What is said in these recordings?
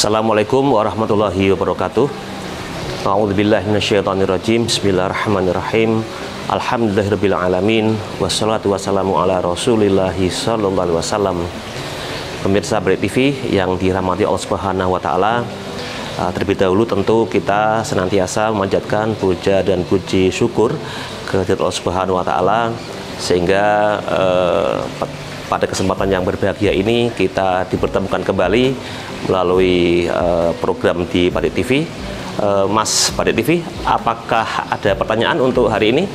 Assalamualaikum warahmatullahi wabarakatuh. A'udzubillahi minasyaitonirrajim. Bismillahirrahmanirrahim. Alhamdulillahirabbil alamin. Wassalatu wassalamu ala Rasulillahi sallallahu alaihi wasallam. Pemirsa Barik TV yang dirahmati Allah Subhanahu wa taala, terlebih dahulu tentu kita senantiasa memanjatkan puja dan puji syukur kehadirat Allah Subhanahu wa taala sehingga pada kesempatan yang berbahagia ini kita dipertemukan kembali melalui program di Barik TV. Mas Barik TV, apakah ada pertanyaan untuk hari ini?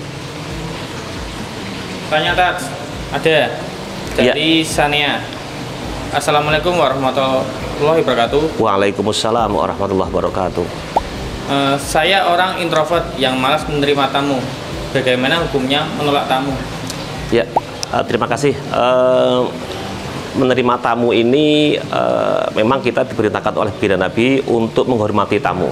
Tanya Tat, ada dari Sania. Assalamualaikum warahmatullahi wabarakatuh. Waalaikumsalam warahmatullahi wabarakatuh. Saya orang introvert yang malas menerima tamu. Bagaimana hukumnya menolak tamu? Ya, terima kasih. Menerima tamu ini memang kita diperintahkan oleh baginda Nabi untuk menghormati tamu.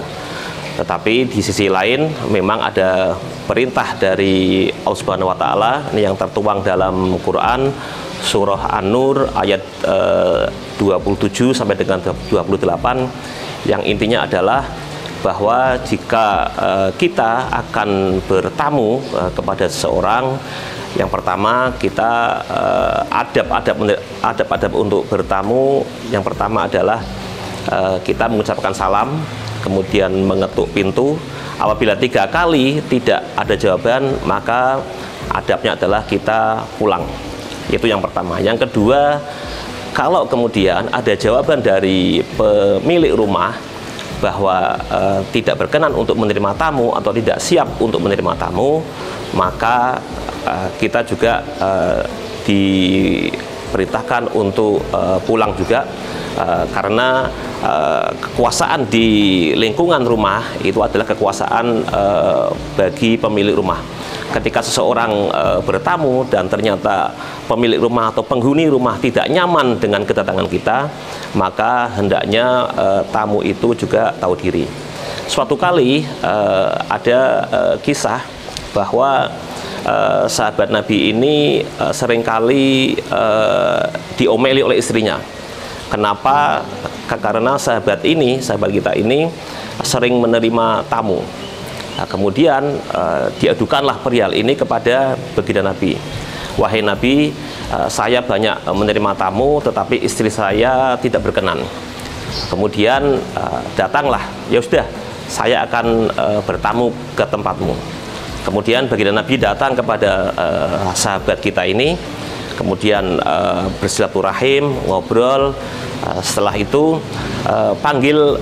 Tetapi di sisi lain memang ada perintah dari Allah Subhanahu wa taala ini yang tertuang dalam Quran surah An-Nur ayat 27 sampai dengan 28 yang intinya adalah bahwa jika kita akan bertamu kepada seseorang, yang pertama kita adab-adab untuk bertamu. Yang pertama adalah kita mengucapkan salam, kemudian mengetuk pintu. Apabila 3 kali tidak ada jawaban, maka adabnya adalah kita pulang. Itu yang pertama. Yang kedua, kalau kemudian ada jawaban dari pemilik rumah bahwa tidak berkenan untuk menerima tamu atau tidak siap untuk menerima tamu, maka kita juga diperintahkan untuk pulang juga, karena kekuasaan di lingkungan rumah itu adalah kekuasaan bagi pemilik rumah. Ketika seseorang bertamu dan ternyata pemilik rumah atau penghuni rumah tidak nyaman dengan kedatangan kita, maka hendaknya tamu itu juga tahu diri. Suatu kali ada kisah bahwa sahabat Nabi ini seringkali diomeli oleh istrinya. Kenapa? Karena sahabat kita ini sering menerima tamu. Nah, kemudian diadukanlah perihal ini kepada baginda Nabi. Wahai Nabi, saya banyak menerima tamu, tetapi istri saya tidak berkenan. Kemudian datanglah, ya sudah, saya akan bertamu ke tempatmu. Kemudian baginda Nabi datang kepada sahabat kita ini, kemudian bersilaturahim, ngobrol. Setelah itu panggil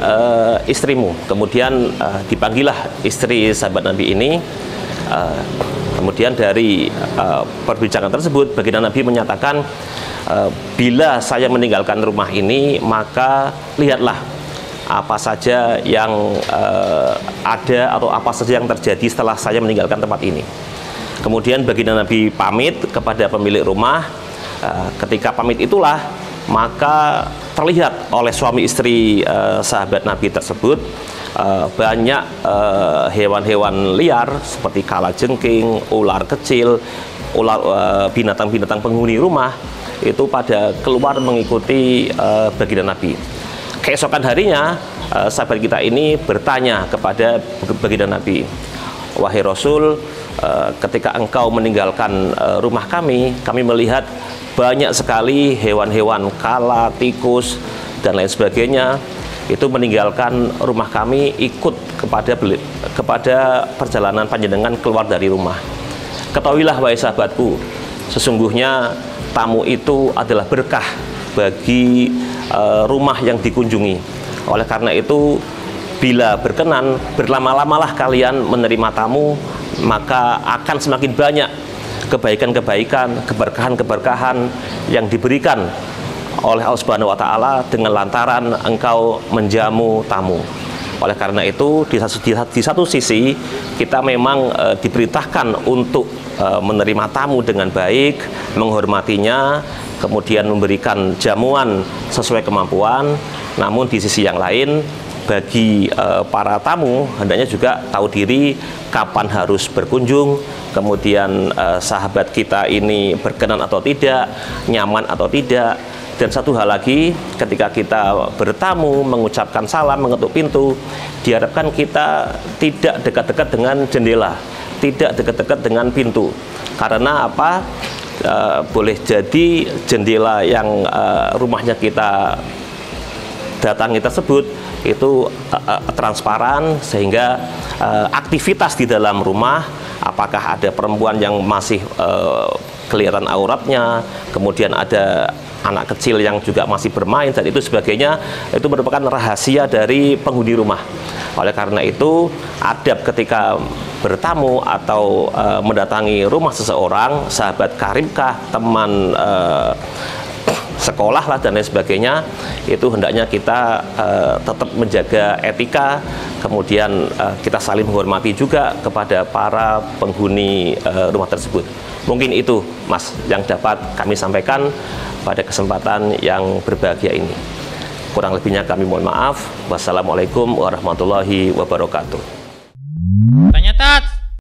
istrimu. Kemudian dipanggillah istri sahabat Nabi ini. Kemudian dari perbincangan tersebut baginda Nabi menyatakan, bila saya meninggalkan rumah ini, maka lihatlah apa saja yang ada atau apa saja yang terjadi setelah saya meninggalkan tempat ini. Kemudian baginda Nabi pamit kepada pemilik rumah. Ketika pamit itulah maka terlihat oleh suami istri sahabat Nabi tersebut banyak hewan-hewan liar seperti kalajengking, ular kecil, binatang-binatang penghuni rumah itu pada keluar mengikuti baginda Nabi. Keesokan harinya sahabat kita ini bertanya kepada baginda Nabi, wahai Rasul, ketika engkau meninggalkan rumah kami melihat banyak sekali hewan-hewan kala, tikus, dan lain sebagainya itu meninggalkan rumah kami, ikut kepada perjalanan panjenengan keluar dari rumah. Ketahuilah wahai sahabatku, sesungguhnya tamu itu adalah berkah bagi rumah yang dikunjungi. Oleh karena itu, bila berkenan, berlama-lamalah kalian menerima tamu, maka akan semakin banyak kebaikan-kebaikan, keberkahan-keberkahan yang diberikan oleh Allah Subhanahu wa taala dengan lantaran engkau menjamu tamu. Oleh karena itu, di satu sisi kita memang diperintahkan untuk menerima tamu dengan baik, menghormatinya, kemudian memberikan jamuan sesuai kemampuan. Namun di sisi yang lain, bagi para tamu hendaknya juga tahu diri kapan harus berkunjung, kemudian sahabat kita ini berkenan atau tidak, nyaman atau tidak. Dan satu hal lagi, ketika kita bertamu, mengucapkan salam, mengetuk pintu, diharapkan kita tidak dekat-dekat dengan jendela, tidak dekat-dekat dengan pintu. Karena apa? Boleh jadi jendela yang rumahnya kita datangi tersebut itu transparan, sehingga aktivitas di dalam rumah, apakah ada perempuan yang masih kelihatan auratnya, kemudian ada anak kecil yang juga masih bermain dan itu sebagainya, itu merupakan rahasia dari penghuni rumah. Oleh karena itu, adab ketika bertamu atau mendatangi rumah seseorang, sahabat karibkah, teman sekolah lah dan lain sebagainya, itu hendaknya kita tetap menjaga etika, kemudian kita saling menghormati juga kepada para penghuni rumah tersebut. Mungkin itu, Mas, yang dapat kami sampaikan pada kesempatan yang berbahagia ini. Kurang lebihnya kami mohon maaf. Wassalamualaikum warahmatullahi wabarakatuh.